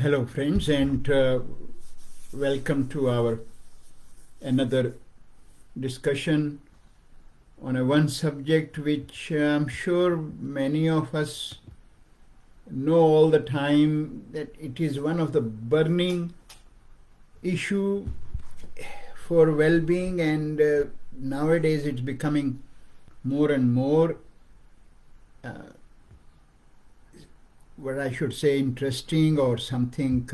Hello friends, and welcome to our another discussion on one subject which I'm sure many of us know all the time, that it is one of the burning issue for well-being, and nowadays it's becoming more and more what I should say interesting, or something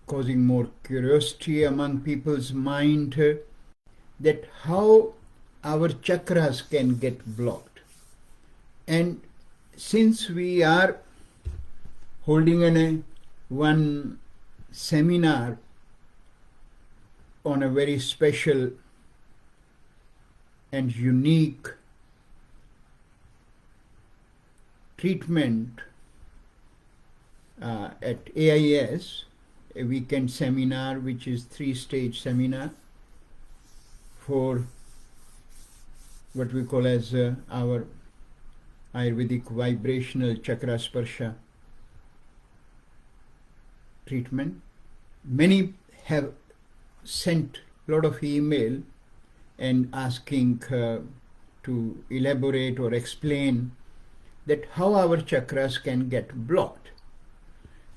causing more curiosity among people's mind, that how our chakras can get blocked. And since we are holding one seminar on a very special and unique treatment at AIS, a weekend seminar, which is 3-stage seminar for what we call as our Ayurvedic vibrational chakra sparsha treatment. Many have sent a lot of email and asking to elaborate or explain that how our chakras can get blocked.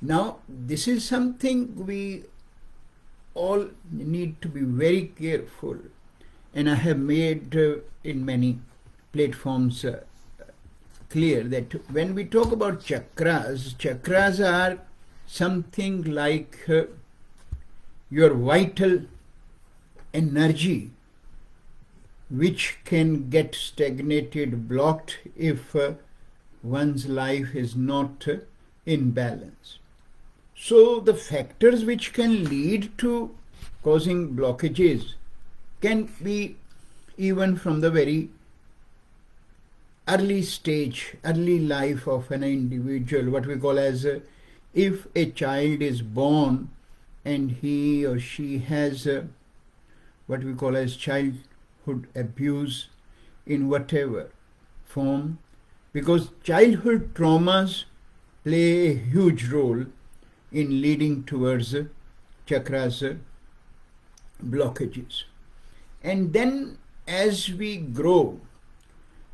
Now, this is something we all need to be very careful, and I have made in many platforms clear that when we talk about chakras are something like your vital energy, which can get stagnated, blocked if one's life is not in balance. So the factors which can lead to causing blockages can be even from the very early stage, early life of an individual, what we call as if a child is born and he or she has what we call as childhood abuse in whatever form, because childhood traumas play a huge role in leading towards chakras blockages. And then as we grow,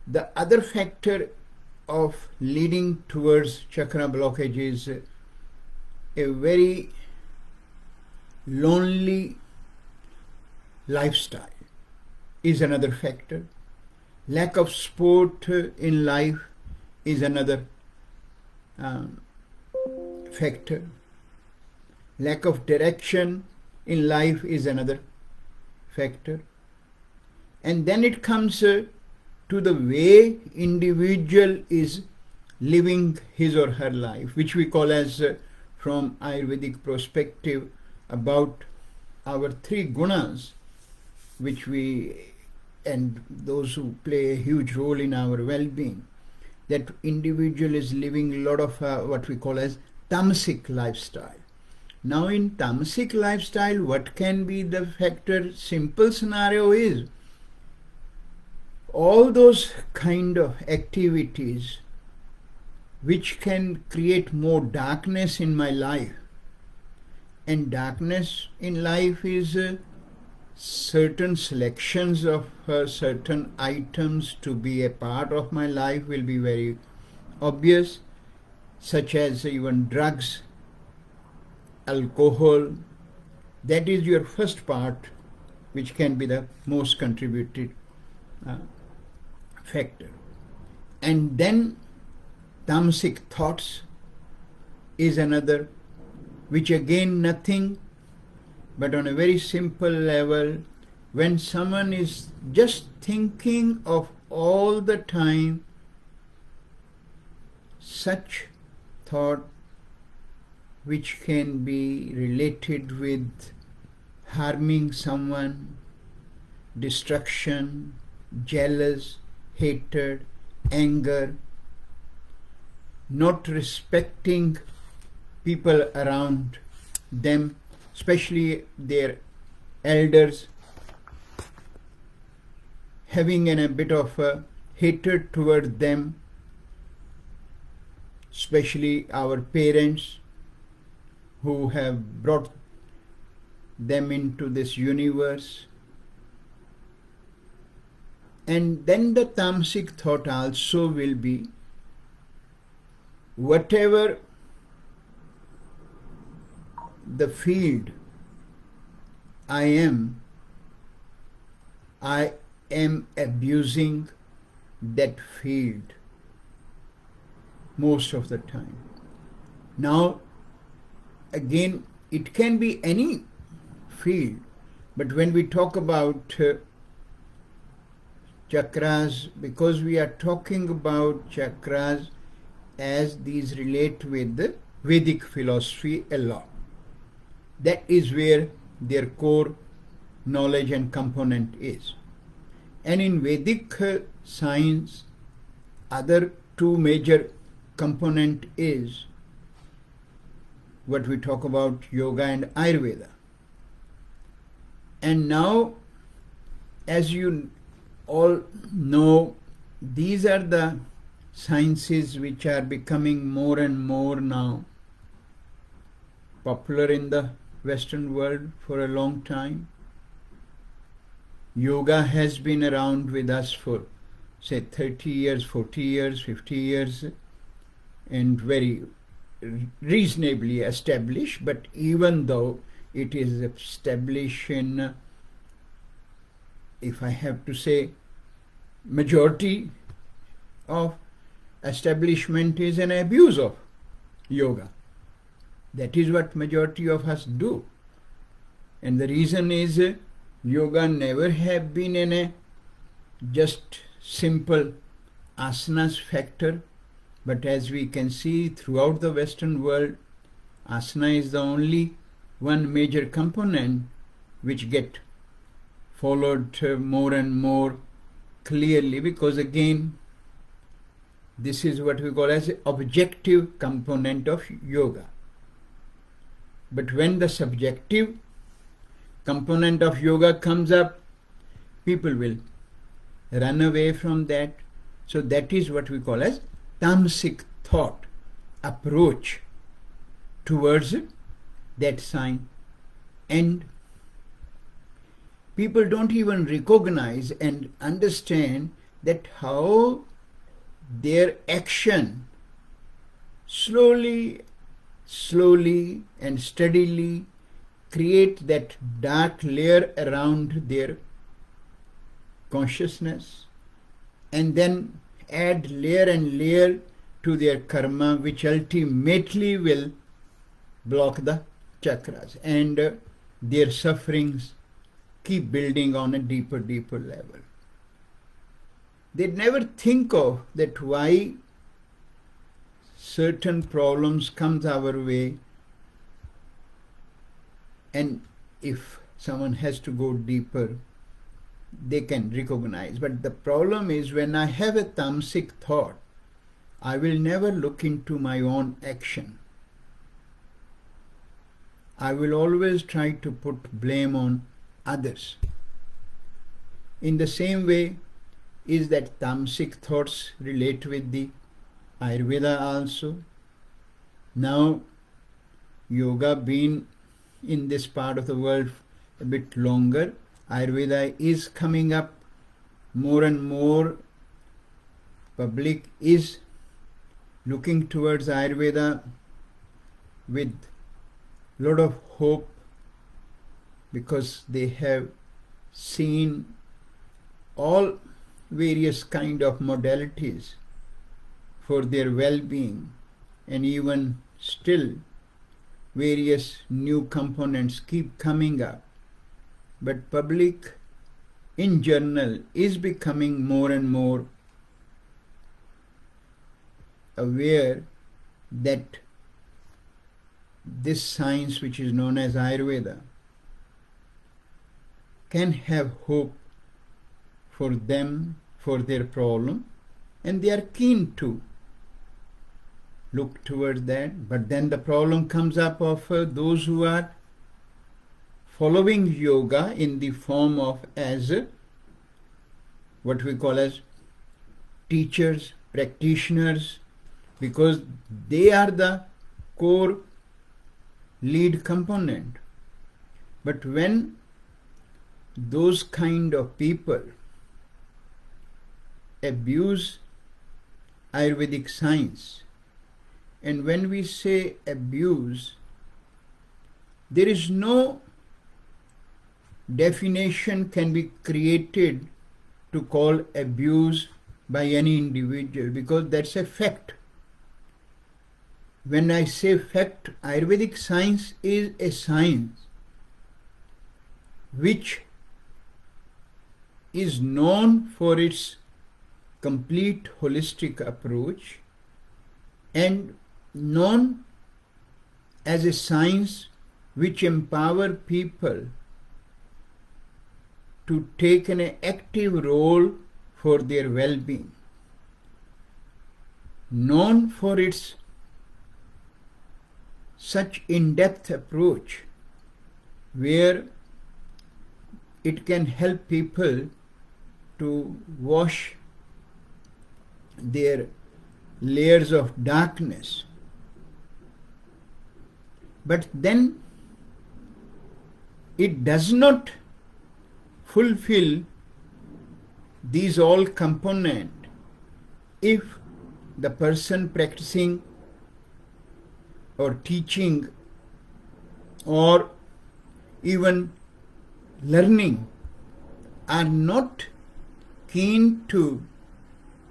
the other factor of leading towards chakra blockages, a very lonely lifestyle is another factor. Lack of sport in life is another factor. Lack of direction in life is another factor. And then it comes to the way individual is living his or her life, which we call as from Ayurvedic perspective about our 3 gunas, which and those who play a huge role in our well-being. That individual is living a lot of what we call as tamasic lifestyle. Now in tamasic lifestyle, what can be the factor? Simple scenario is all those kind of activities which can create more darkness in my life. And darkness in life is certain selections of certain items to be a part of my life will be very obvious, such as even drugs, alcohol. That is your first part, which can be the most contributed factor. And then tamasic thoughts is another, which again nothing but on a very simple level, when someone is just thinking of all the time such thought which can be related with harming someone, destruction, jealous, hatred, anger, not respecting people around them, especially their elders, having a bit of hatred toward them, especially our parents, who have brought them into this universe. And then the tamasic thought also will be, whatever the field I am abusing that field most of the time. Now, again, it can be any field, but when we talk about chakras, because we are talking about chakras as these relate with the Vedic philosophy a lot. That is where their core knowledge and component is. And in Vedic science, other two major component is what we talk about yoga and Ayurveda. And now, as you all know, these are the sciences which are becoming more and more now popular in the Western world for a long time. Yoga has been around with us for, say, 30 years, 40 years, 50 years, and very reasonably established. But even though it is established in, if I have to say, majority of establishment is an abuse of yoga. That is what majority of us do. And the reason is yoga never have been in a just simple asanas factor, but as we can see throughout the Western world, asana is the only one major component which get followed more and more clearly, because again, this is what we call as an objective component of yoga. But when the subjective component of yoga comes up, people will run away from that. So that is what we call as tamasic thought approach towards that sign. And people don't even recognize and understand that how their action slowly and steadily create that dark layer around their consciousness, and then add layer and layer to their karma, which ultimately will block the chakras, and their sufferings keep building on a deeper level. They never think of that why certain problems comes our way, and if someone has to go deeper, they can recognize. But the problem is, when I have a tamasic thought, I will never look into my own action. I will always try to put blame on others. In the same way is that tamasic thoughts relate with the Ayurveda also. Now, yoga being in this part of the world a bit longer, Ayurveda is coming up more and more. Public is looking towards Ayurveda with a lot of hope, because they have seen all various kind of modalities for their well-being, and even still various new components keep coming up. But public in general is becoming more and more aware that this science, which is known as Ayurveda, can have hope for them, for their problem, and they are keen to look towards that. But then the problem comes up of those who are following yoga in the form of as what we call as teachers, practitioners, because they are the core lead component. But when those kind of people abuse Ayurvedic science, and when we say abuse, there is no definition can be created to call abuse by any individual, because that's a fact. When I say fact, Ayurvedic science is a science which is known for its complete holistic approach and known as a science which empower people to take an active role for their well-being. Known for its such in-depth approach where it can help people to wash their layers of darkness. But then it does not fulfill these all components if the person practicing or teaching or even learning are not keen to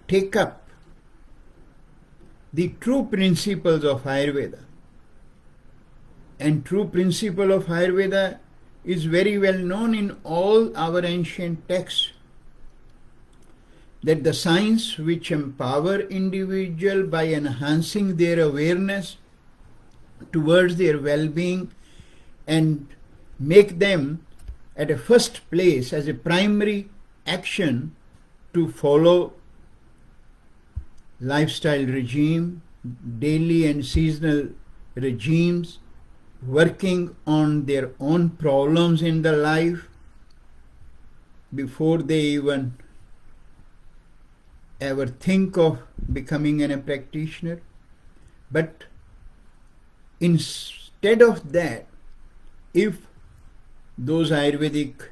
take up the true principles of Ayurveda. And true principle of Ayurveda is very well known in all our ancient texts, that the science which empower individual by enhancing their awareness towards their well-being and make them at a first place as a primary action to follow lifestyle regime, daily and seasonal regimes, working on their own problems in the life before they even ever think of becoming a practitioner. But instead of that, if those Ayurvedic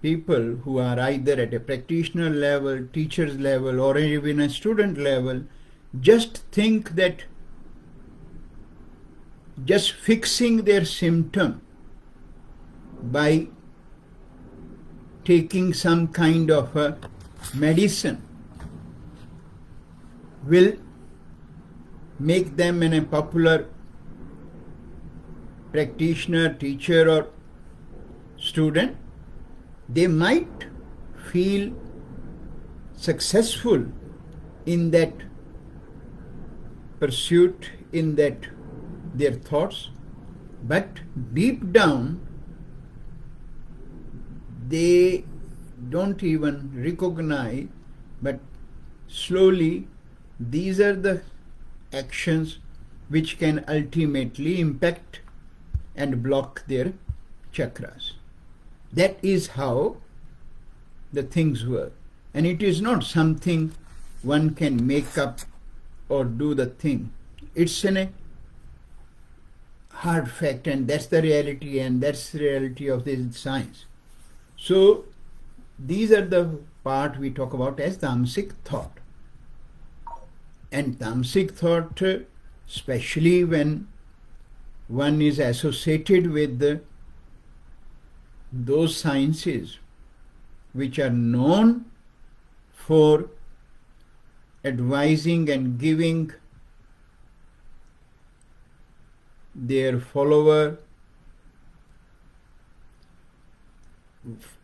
people who are either at a practitioner level, teacher's level, or even a student level, just think that just fixing their symptom by taking some kind of a medicine will make them a popular practitioner, teacher, or student, they might feel successful in that pursuit, in that their thoughts, but deep down they don't even recognize, but slowly these are the actions which can ultimately impact and block their chakras. That is how the things work. And it is not something one can make up or do the thing. It's a hard fact, and that's the reality, and that's the reality of this science. So these are the part we talk about as tamasic thought. And tamasic thought, especially when one is associated with those sciences which are known for advising and giving their follower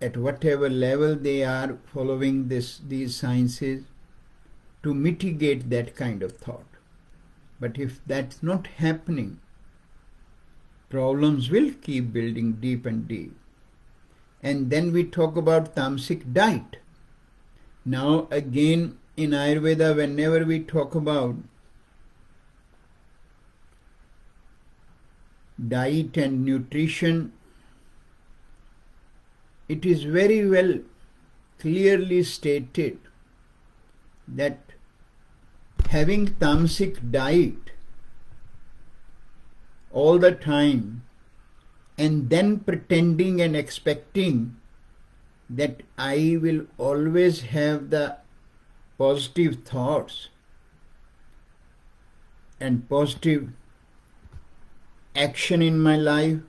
at whatever level they are following these sciences to mitigate that kind of thought. But if that's not happening, problems will keep building deep and deep. And then we talk about tamasic diet. Now again in Ayurveda, whenever we talk about diet and nutrition, it is very well clearly stated that having tamasic diet all the time and then pretending and expecting that I will always have the positive thoughts and positive action in my life,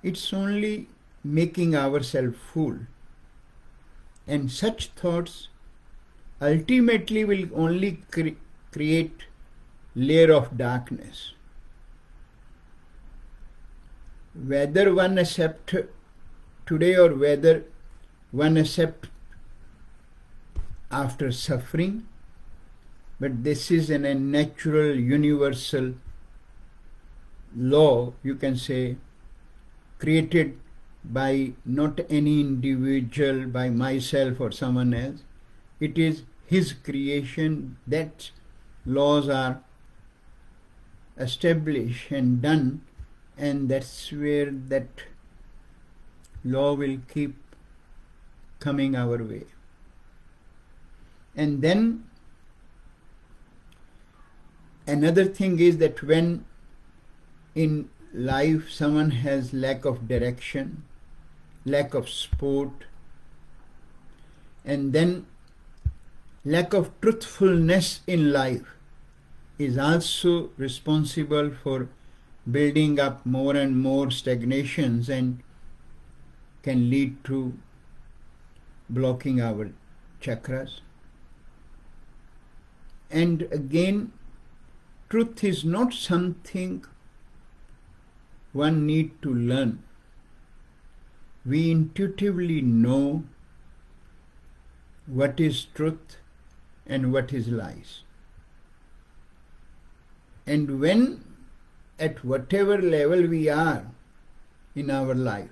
it's only making ourselves fool. And such thoughts ultimately will only create layer of darkness. Whether one accept today or whether one accept after suffering, but this is a natural universal law, you can say, created by not any individual, by myself or someone else. It is his creation. That laws are established and done, and that's where that law will keep coming our way. And then another thing is that when in life someone has lack of direction, lack of support, and then lack of truthfulness in life is also responsible for building up more and more stagnations and can lead to blocking our chakras. And again, truth is not something one need to learn. We intuitively know what is truth and what is lies. And when at whatever level we are in our life,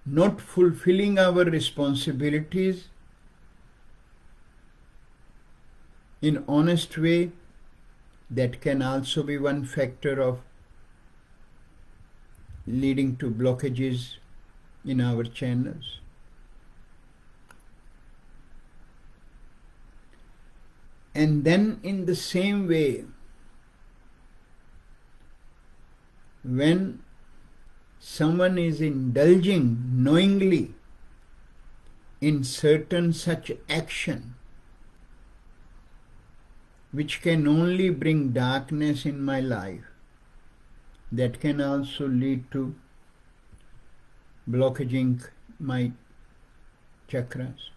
not fulfilling our responsibilities in honest way, that can also be one factor of leading to blockages in our channels. And then in the same way, when someone is indulging knowingly in certain such action, which can only bring darkness in my life, that can also lead to blockaging my chakras.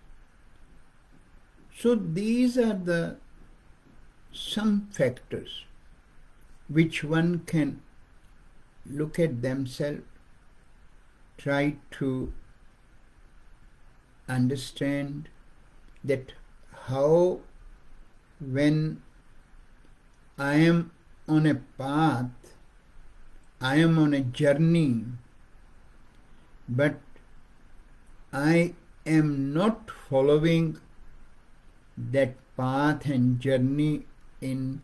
So these are the some factors which one can look at themselves, try to understand that how, when I am on a path, I am on a journey, but I am not following that path and journey in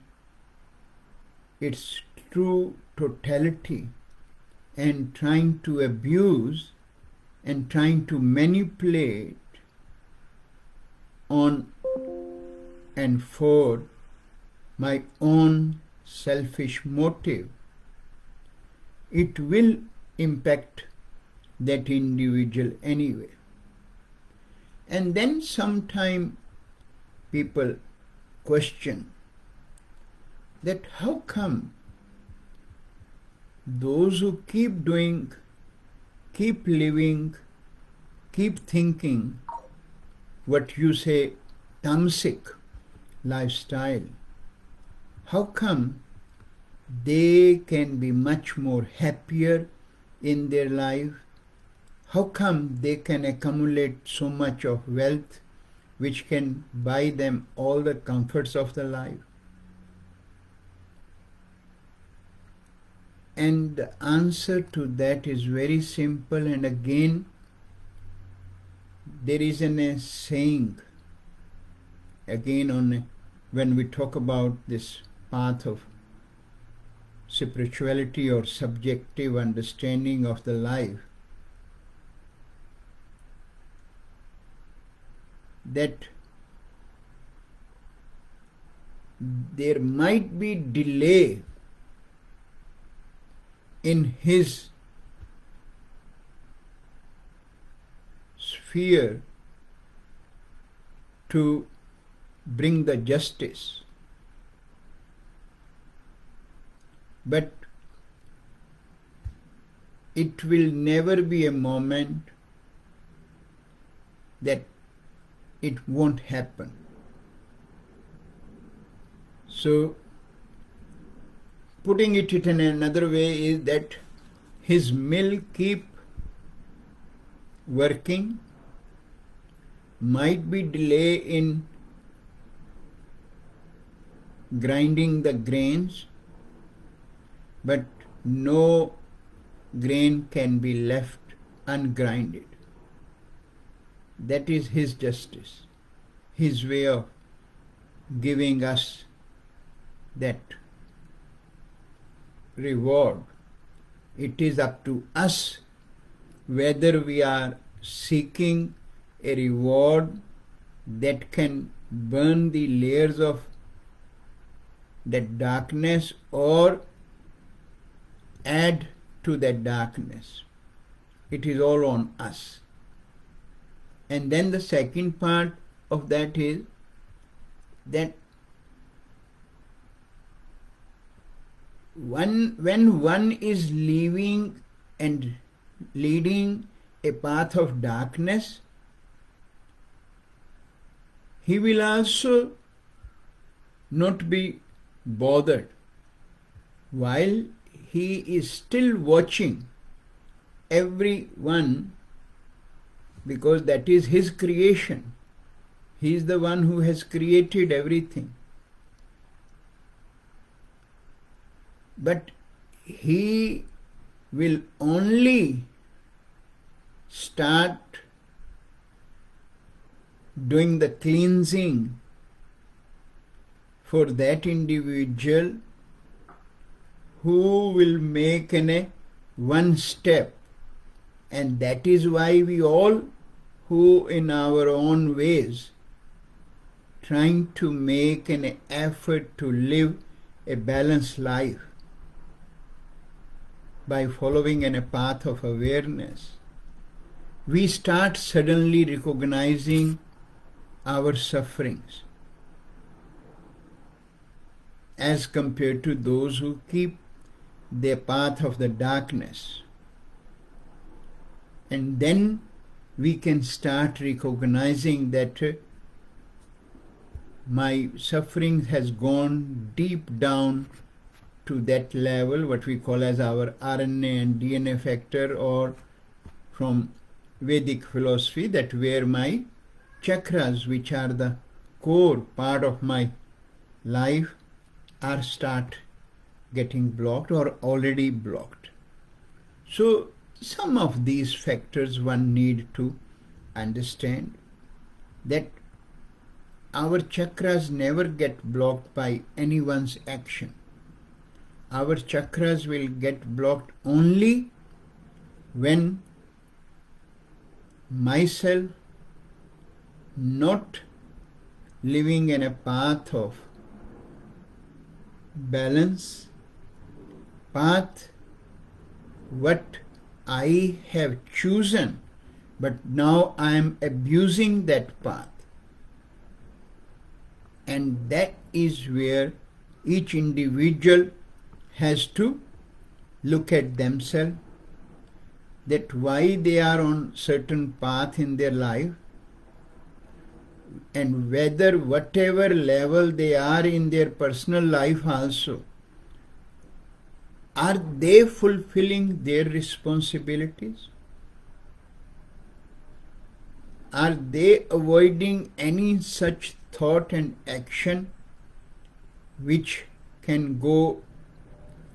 its true totality, and trying to abuse and trying to manipulate on and for my own selfish motive, it will impact that individual anyway. And then sometime people question that how come those who keep doing, keep living, keep thinking what you say tamasic lifestyle, how come they can be much more happier in their life? How come they can accumulate so much of wealth which can buy them all the comforts of the life? And the answer to that is very simple. And again, there is a saying, again when we talk about this path of spirituality or subjective understanding of the life, that there might be delay in his sphere to bring the justice. But it will never be a moment that it won't happen. So, putting it in another way is that his mill keep working, might be delay in grinding the grains, but no grain can be left ungrinded. That is his justice, his way of giving us that reward. It is up to us whether we are seeking a reward that can burn the layers of that darkness or add to that darkness. It is all on us. And then the second part of that is that when one is leaving and leading a path of darkness, he will also not be bothered while he is still watching everyone, because that is his creation. He is the one who has created everything. But he will only start doing the cleansing for that individual who will make a one step. And that is why we all, who in our own ways trying to make an effort to live a balanced life by following a path of awareness, we start suddenly recognizing our sufferings as compared to those who keep the path of the darkness. And then we can start recognizing that my suffering has gone deep down to that level, what we call as our RNA and DNA factor, or from Vedic philosophy, that where my chakras, which are the core part of my life, are start getting blocked or already blocked. So some of these factors one need to understand, that our chakras never get blocked by anyone's action. Our chakras will get blocked only when myself not living in a path of balance, path what I have chosen, but now I am abusing that path. And that is where each individual has to look at themselves, that why they are on certain path in their life, and whether whatever level they are in their personal life also, are they fulfilling their responsibilities? Are they avoiding any such thought and action which can go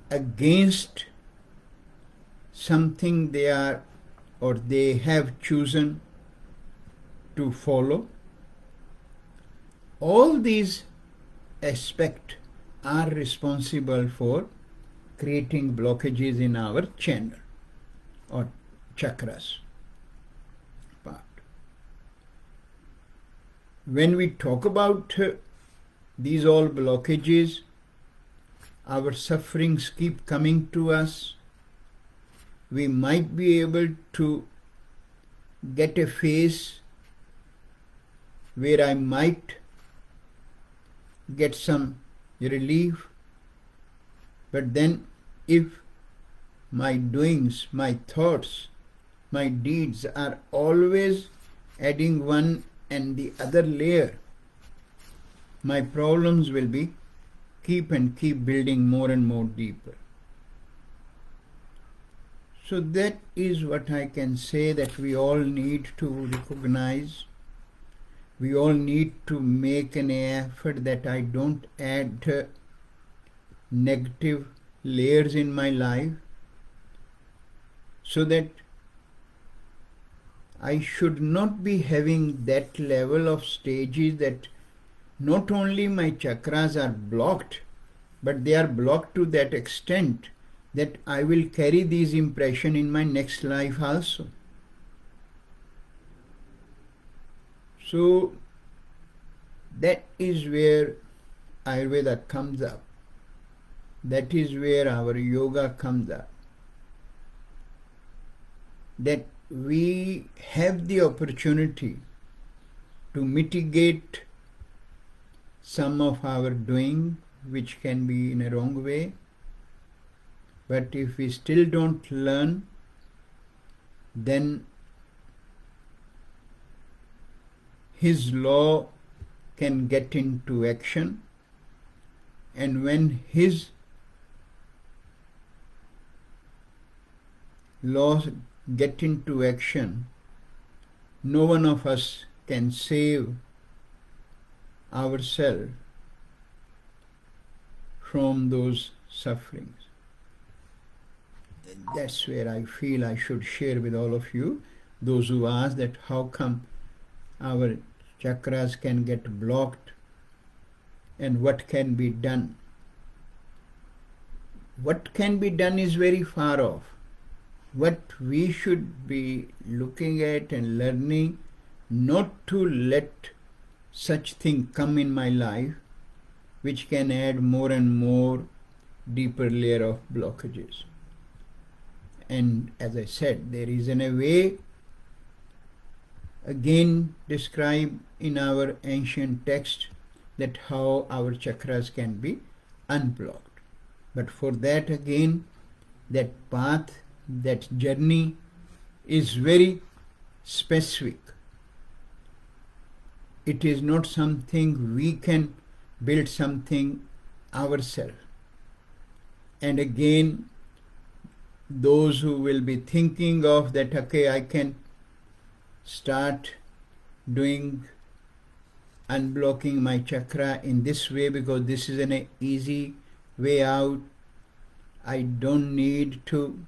against something they are or they have chosen to follow? All these aspects are responsible for creating blockages in our channel or chakras part. When we talk about these all blockages, our sufferings keep coming to us, we might be able to get a phase where I might get some relief, but then if my doings, my thoughts, my deeds are always adding one and the other layer, my problems will be keep building more and more deeper. So that is what I can say, that we all need to recognize. We all need to make an effort that I don't add negative layers in my life, so that I should not be having that level of stages that not only my chakras are blocked, but they are blocked to that extent that I will carry these impressions in my next life also. So that is where Ayurveda comes up. That is where our yoga comes up. That we have the opportunity to mitigate some of our doing which can be in a wrong way. But if we still don't learn, then his law can get into action, and when his laws get into action, no one of us can save ourselves from those sufferings. That's where I feel I should share with all of you, those who ask that how come our chakras can get blocked and what can be done. What can be done is very far off. What we should be looking at and learning, not to let such thing come in my life which can add more and more deeper layer of blockages. And as I said, there is in a way again described in our ancient text that how our chakras can be unblocked. But for that again, that path, that journey is very specific. It is not something we can build something ourselves. And again, those who will be thinking of that, okay, I can start doing unblocking my chakra in this way because this is an easy way out. I don't need to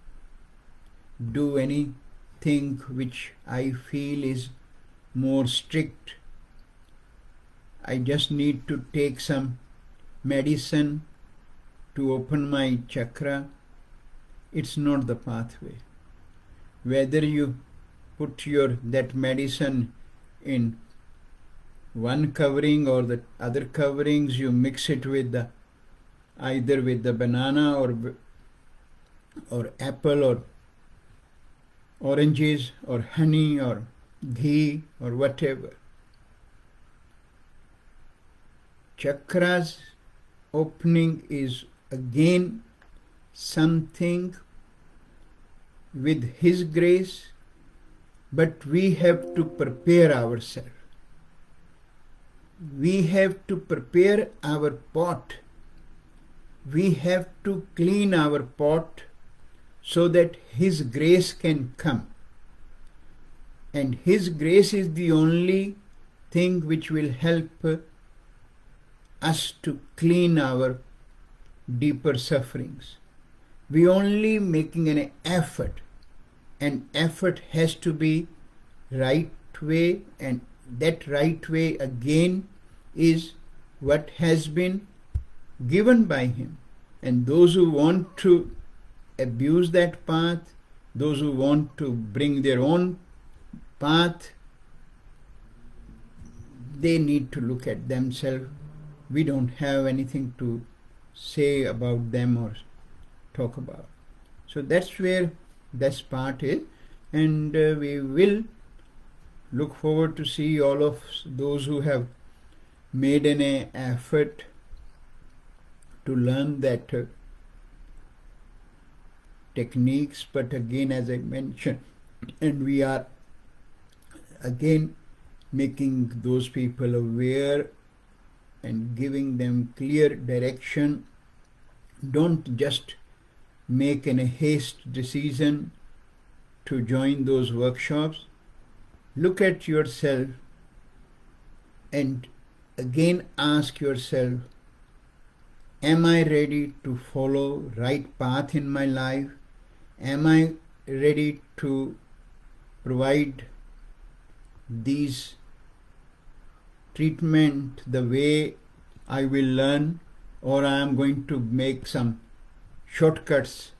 do anything which I feel is more strict. I just need to take some medicine to open my chakra. It's not the pathway. Whether you put that medicine in one covering or the other coverings, you mix it with either with the banana or apple or oranges or honey or ghee or whatever. Chakras opening is again something with His grace, but we have to prepare ourselves. We have to prepare our pot. We have to clean our pot so that His grace can come. And His grace is the only thing which will help us to clean our deeper sufferings. We only making an effort, and effort has to be right way, and that right way again is what has been given by Him. And those who want to abuse that path, those who want to bring their own path, they need to look at themselves. We don't have anything to say about them or talk about. So that's where This part is, and we will look forward to see all of those who have made an effort to learn that techniques. But again, as I mentioned, and we are again making those people aware and giving them clear direction. Don't just make a haste decision to join those workshops. Look at yourself and again ask yourself, am I ready to follow right path in my life? Am I ready to provide these treatment the way I will learn, or I am going to make some shortcuts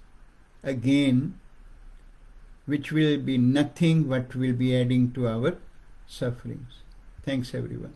again, which will be nothing but will be adding to our sufferings. Thanks everyone.